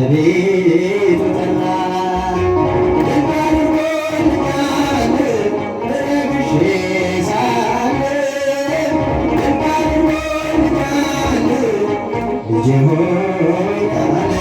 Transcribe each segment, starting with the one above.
በቤቱ ጠራ እንኳን ረግሼ ሳለ እንኳን ልጄ ሆይ ተባለ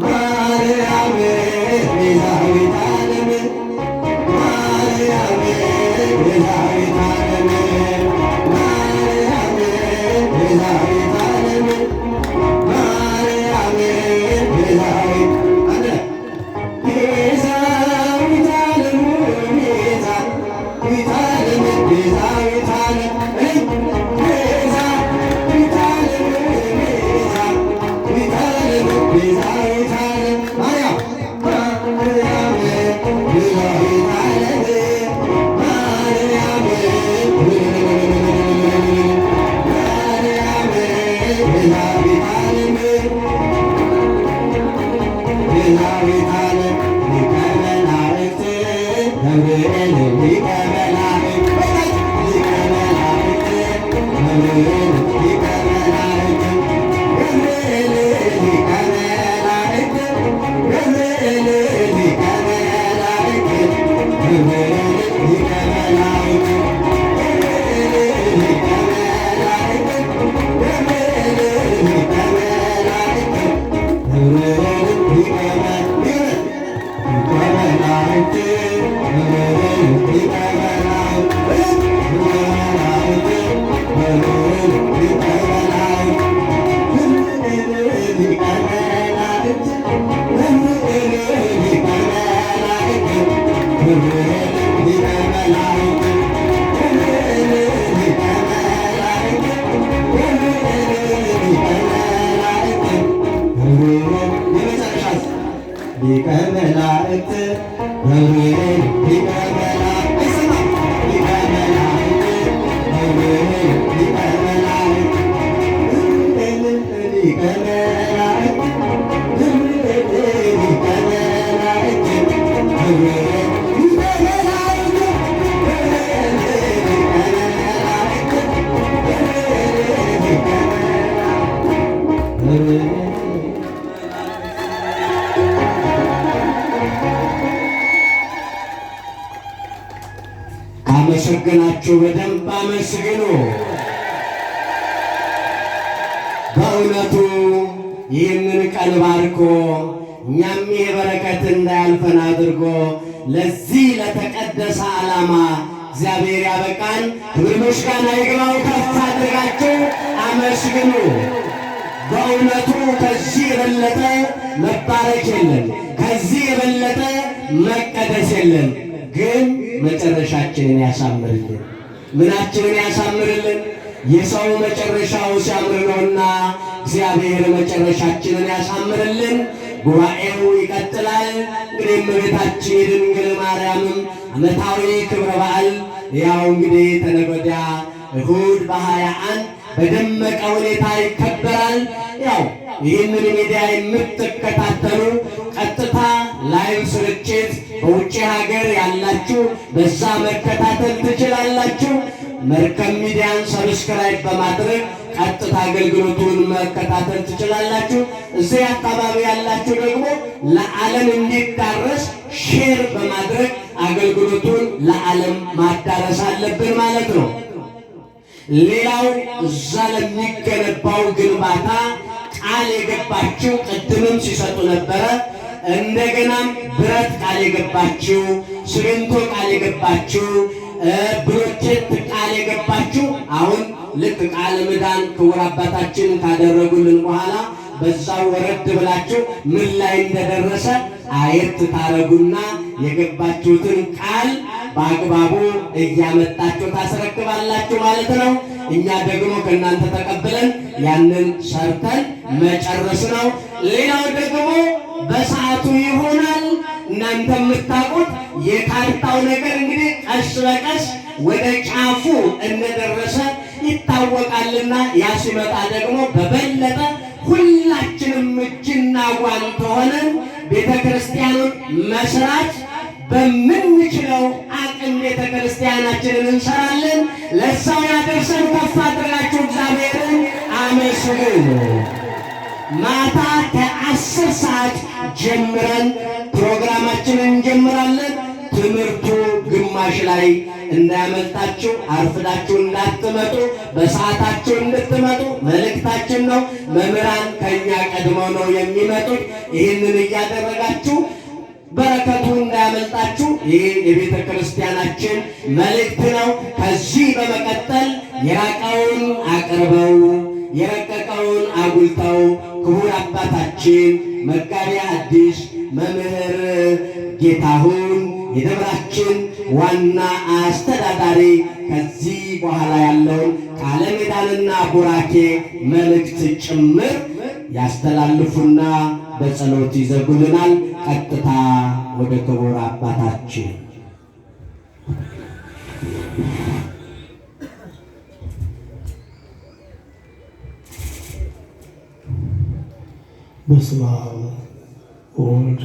ማርያም ሰራዊት አለ ሊቀ መላእክት ገብርኤል ሊቀ መላእክት ሊቀ መላእክት ገብርኤል ሊቀ መላእክት ገብርኤል ሊቀ መላእክት ገብርኤል ሊቀ መላእክት ገብርኤል ሊቀ መላእክት ሊቀ መላእክት ገብርኤል ሊቀ መላእክት ሊቀ መላእክት ገብርኤል ሊቀ መላእክት ሊቀ መላእክት ገብርኤል ሊቀ መላእክት ገብርኤል ሊቀ መላእክት ገብርኤል ሊቀ መላእክት ገብርኤል ሊቀ መላእክት ካመሰገናችሁ በደንብ አመስግኑ። በእውነቱ ይህንን ቀን ባርኮ እኛም ይህ በረከት እንዳያልፈን አድርጎ ለዚህ ለተቀደሰ ዓላማ እግዚአብሔር ያበቃን። ክብር ምስጋና ይግባው። ከፍ አድርጋችሁ አመስግኑ። በእውነቱ ከዚህ የበለጠ መባረክ የለም፣ ከዚህ የበለጠ መቀደስ የለም። ግን መጨረሻችንን ያሳምርልን። ምናችንን ያሳምርልን? የሰው መጨረሻው ሲያምር ነውና እግዚአብሔር መጨረሻችንን ያሳምርልን። ጉባኤው ይቀጥላል። እንግዲህ እመቤታችን ድንግል ማርያምም ዓመታዊ ክብረ በዓል ያው እንግዲህ ተነገ ወዲያ እሁድ በ21 በደመቀ ሁኔታ ይከበራል። ያው ይህንን ሚዲያ የምትከታተሉ ቀጥታ ላይቭ ስርጭት በውጭ ሀገር ያላችሁ በዛ መከታተል ትችላላችሁ። መርከብ ሚዲያን ሰብስክራይብ በማድረግ ቀጥታ አገልግሎቱን መከታተል ትችላላችሁ። እዚህ አካባቢ ያላችሁ ደግሞ ለዓለም እንዲዳረስ ሼር በማድረግ አገልግሎቱን ለዓለም ማዳረስ አለብን ማለት ነው። ሌላው እዛ ለሚገነባው ግንባታ ቃል የገባችሁ ቅድምም ሲሰጡ ነበረ። እንደገናም ብረት ቃል የገባችሁ፣ ሲሚንቶ ቃል የገባችሁ፣ ብሎኬት ቃል የገባችሁ አሁን ልክ ቃለ ምዕዳን ክቡር አባታችን ካደረጉልን በኋላ በዛው ወረድ ብላችሁ ምን ላይ እንደደረሰ አየት ታረጉና የገባችሁትን ቃል በአግባቡ እያመጣችሁ ታስረክባላችሁ ማለት ነው። እኛ ደግሞ ከእናንተ ተቀብለን ያንን ሰርተን መጨረስ ነው። ሌላው ደግሞ በሰዓቱ ይሆናል። እናንተ የምታውቁት የካርታው ነገር እንግዲህ ቀስ በቀስ ወደ ጫፉ እንደደረሰ ይታወቃልና ያ ሲመጣ ደግሞ በበለጠ ሁላችንም እጅና ጓንት ሆነን ቤተ ክርስቲያኑን መስራት በምንችለው አቅም ቤተ ክርስቲያናችንን እንሰራለን። ለዛው ያደርሰን። ከፍ አድርጋችሁ እግዚአብሔርን አመስግኑ። ማታ ከ10 ሰዓት ጀምረን ፕሮግራማችንን እንጀምራለን። ትምህርቱ ግማሽ ላይ እንዳያመልጣችሁ፣ አርፍዳችሁ እንዳትመጡ፣ በሰዓታችሁ እንድትመጡ መልእክታችን ነው። መምህራን ከኛ ቀድመው ነው የሚመጡት። ይህንን እያደረጋችሁ በረከቱ እንዳያመልጣችሁ ይህ የቤተ ክርስቲያናችን መልእክት ነው። ከዚህ በመቀጠል የራቀውን አቅርበው የረቀቀውን አጉልተው ክቡር አባታችን መጋቤ ሐዲስ መምህር ጌታሁን የደብራችን ዋና አስተዳዳሪ ከዚህ በኋላ ያለውን ቃለ ምዕዳንና ቡራኬ መልእክት ጭምር ያስተላልፉና በጸሎት ይዘጉልናል። ቀጥታ ወደ ክቡር አባታችን በስመ አብ ወወልድ